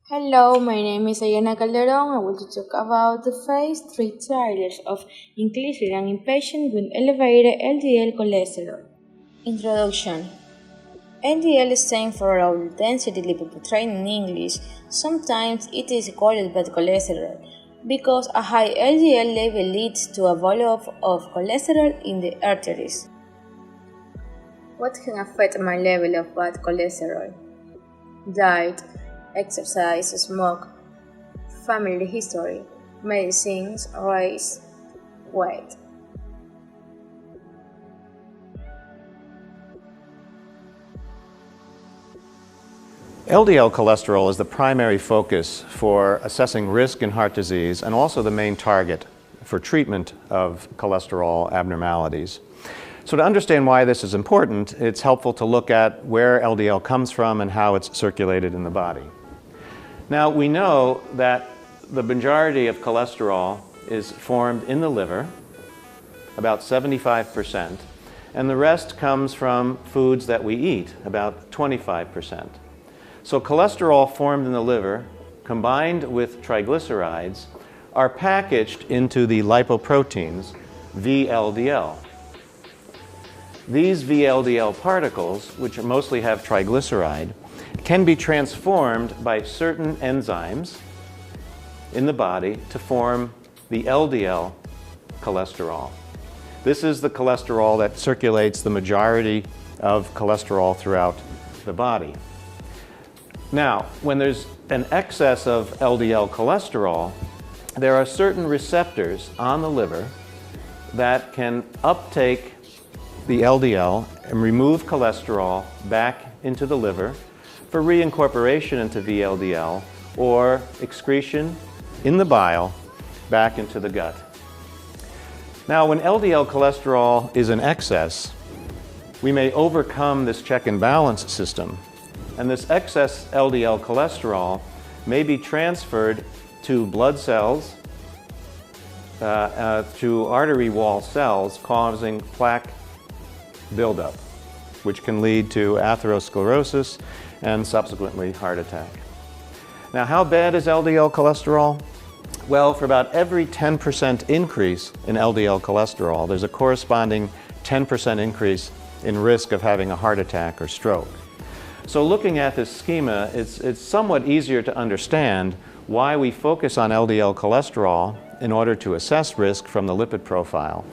Hello, my name is Ayana Calderon. I want to talk about the phase 3 trials of Inclisiran in patients with elevated LDL cholesterol. Introduction. LDL stands for low density lipoprotein in English. Sometimes it is called bad cholesterol because a high LDL level leads to a buildup of cholesterol in the arteries. What can affect my level of bad cholesterol? Diet, exercise, smoke, family history, medicines, race, weight. LDL cholesterol is the primary focus for assessing risk in heart disease and also the main target for treatment of cholesterol abnormalities. So to understand why this is important, it's helpful to look at where LDL comes from and how it's circulated in the body. Now, we know that the majority of cholesterol is formed in the liver, about 75%, and the rest comes from foods that we eat, about 25%. So cholesterol formed in the liver, combined with triglycerides, are packaged into the lipoproteins, VLDL. These VLDL particles, which mostly have triglyceride, can be transformed by certain enzymes in the body to form the LDL cholesterol. This is the cholesterol that circulates the majority of cholesterol throughout the body. Now, when there's an excess of LDL cholesterol, there are certain receptors on the liver that can uptake the LDL and remove cholesterol back into the liver for reincorporation into VLDL or excretion in the bile back into the gut. Now, when LDL cholesterol is in excess, we may overcome this check and balance system, and this excess LDL cholesterol may be transferred to blood cells, to artery wall cells, causing plaque buildup, which can lead to atherosclerosis and subsequently heart attack. Now, how bad is LDL cholesterol? Well, for about every 10% increase in LDL cholesterol, there's a corresponding 10% increase in risk of having a heart attack or stroke. So looking at this schema, it's somewhat easier to understand why we focus on LDL cholesterol in order to assess risk from the lipid profile,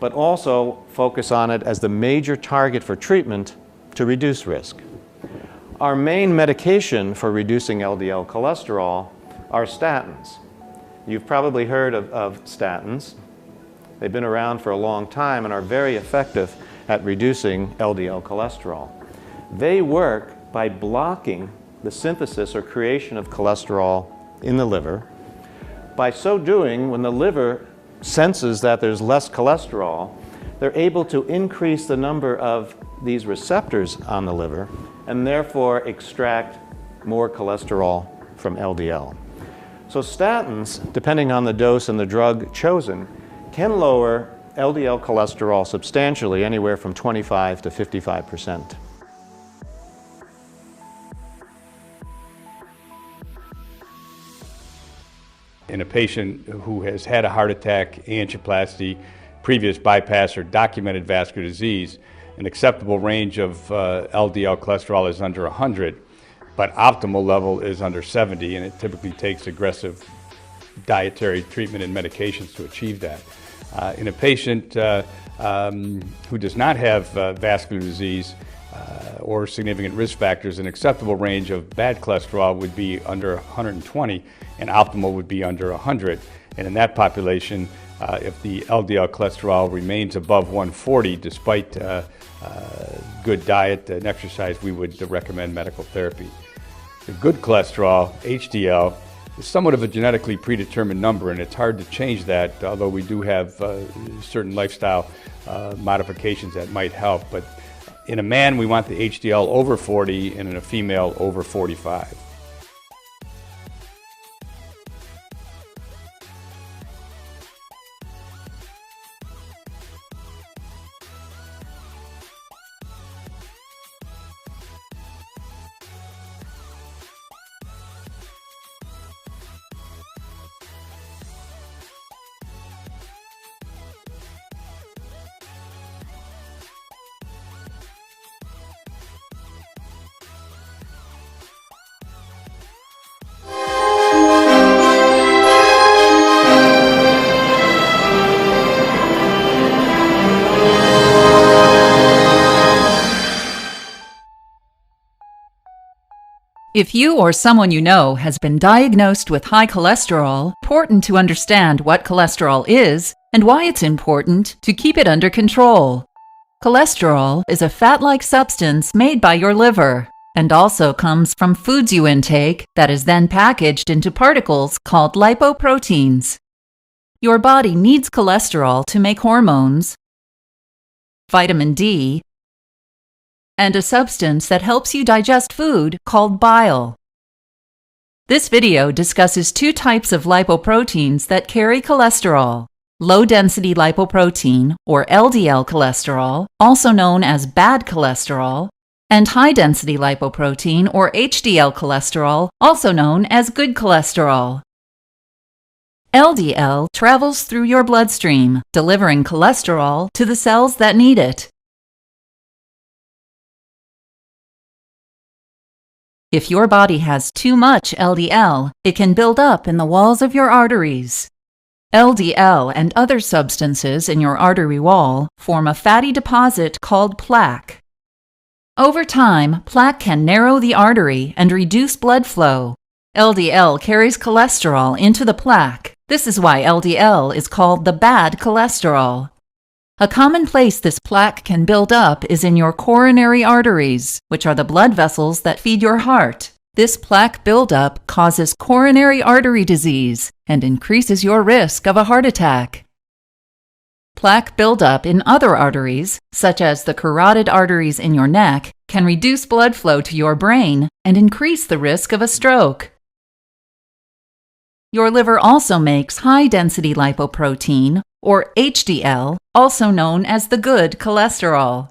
but also focus on it as the major target for treatment to reduce risk. Our main medication for reducing LDL cholesterol are statins. You've probably heard of statins. They've been around for a long time and are very effective at reducing LDL cholesterol. They work by blocking the synthesis or creation of cholesterol in the liver. By so doing, when the liver senses that there's less cholesterol, they're able to increase the number of these receptors on the liver and therefore extract more cholesterol from LDL. So statins, depending on the dose and the drug chosen, can lower LDL cholesterol substantially, anywhere from 25 to 55%. In a patient who has had a heart attack, angioplasty, previous bypass, or documented vascular disease, an acceptable range of LDL cholesterol is under 100, but optimal level is under 70, and it typically takes aggressive dietary treatment and medications to achieve that. In a patient who does not have vascular disease or significant risk factors, an acceptable range of bad cholesterol would be under 120, and optimal would be under 100. And in that population, if the LDL cholesterol remains above 140, despite good diet and exercise, we would recommend medical therapy. The good cholesterol, HDL, is somewhat of a genetically predetermined number, and it's hard to change that, although we do have certain lifestyle modifications that might help. But in a man, we want the HDL over 40, and in a female, over 45. If you or someone you know has been diagnosed with high cholesterol, it's important to understand what cholesterol is and why it's important to keep it under control. Cholesterol is a fat-like substance made by your liver and also comes from foods you intake that is then packaged into particles called lipoproteins. Your body needs cholesterol to make hormones, vitamin D, and a substance that helps you digest food called bile. This video discusses two types of lipoproteins that carry cholesterol: low-density lipoprotein, or LDL cholesterol, also known as bad cholesterol, and high-density lipoprotein, or HDL cholesterol, also known as good cholesterol. LDL travels through your bloodstream, delivering cholesterol to the cells that need it. If your body has too much LDL, it can build up in the walls of your arteries. LDL and other substances in your artery wall form a fatty deposit called plaque. Over time, plaque can narrow the artery and reduce blood flow. LDL carries cholesterol into the plaque. This is why LDL is called the bad cholesterol. A common place this plaque can build up is in your coronary arteries, which are the blood vessels that feed your heart. This plaque buildup causes coronary artery disease and increases your risk of a heart attack. Plaque buildup in other arteries, such as the carotid arteries in your neck, can reduce blood flow to your brain and increase the risk of a stroke. Your liver also makes high-density lipoprotein, or HDL, also known as the good cholesterol.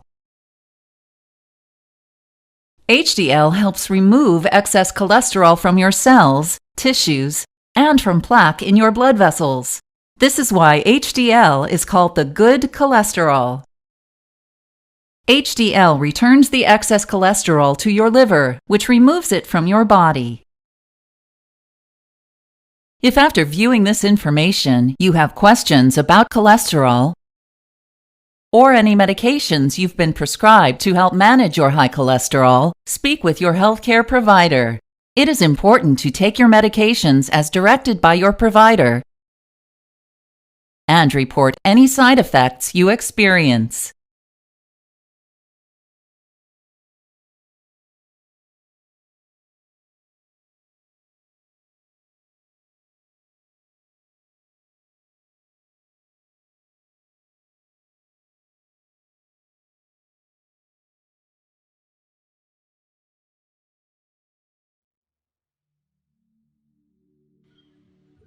HDL helps remove excess cholesterol from your cells, tissues, and from plaque in your blood vessels. This is why HDL is called the good cholesterol. HDL returns the excess cholesterol to your liver, which removes it from your body. If after viewing this information you have questions about cholesterol or any medications you've been prescribed to help manage your high cholesterol, speak with your healthcare provider. It is important to take your medications as directed by your provider and report any side effects you experience.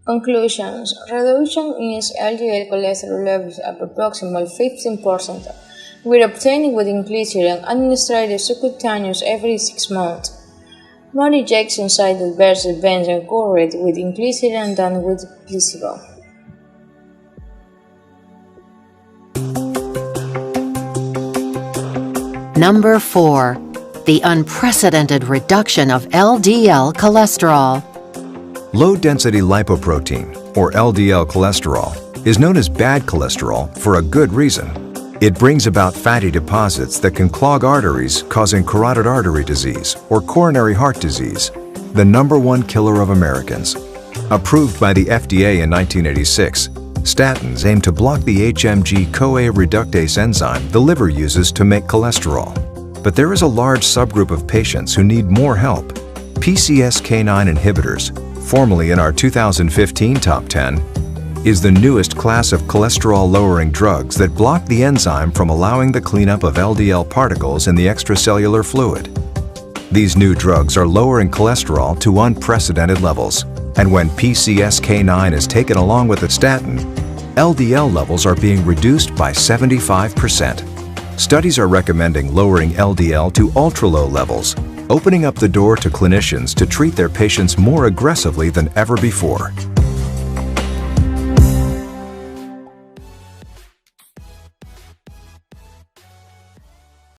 Conclusions. Reduction in LDL cholesterol levels of approximately 15% were obtained with Inclisiran administered subcutaneous every 6 months. More injection site adverse events occurred with Inclisiran than with placebo. Number 4. The unprecedented reduction of LDL cholesterol. Low-density lipoprotein, or LDL cholesterol, is known as bad cholesterol for a good reason. It brings about fatty deposits that can clog arteries, causing carotid artery disease or coronary heart disease, the #1 killer of Americans. Approved by the FDA in 1986, statins aim to block the HMG-CoA reductase enzyme the liver uses to make cholesterol. But there is a large subgroup of patients who need more help. PCSK9 inhibitors, formerly in our 2015 Top 10, is the newest class of cholesterol-lowering drugs that block the enzyme from allowing the cleanup of LDL particles in the extracellular fluid. These new drugs are lowering cholesterol to unprecedented levels, and when PCSK9 is taken along with a statin, LDL levels are being reduced by 75%. Studies are recommending lowering LDL to ultra-low levels, opening up the door to clinicians to treat their patients more aggressively than ever before.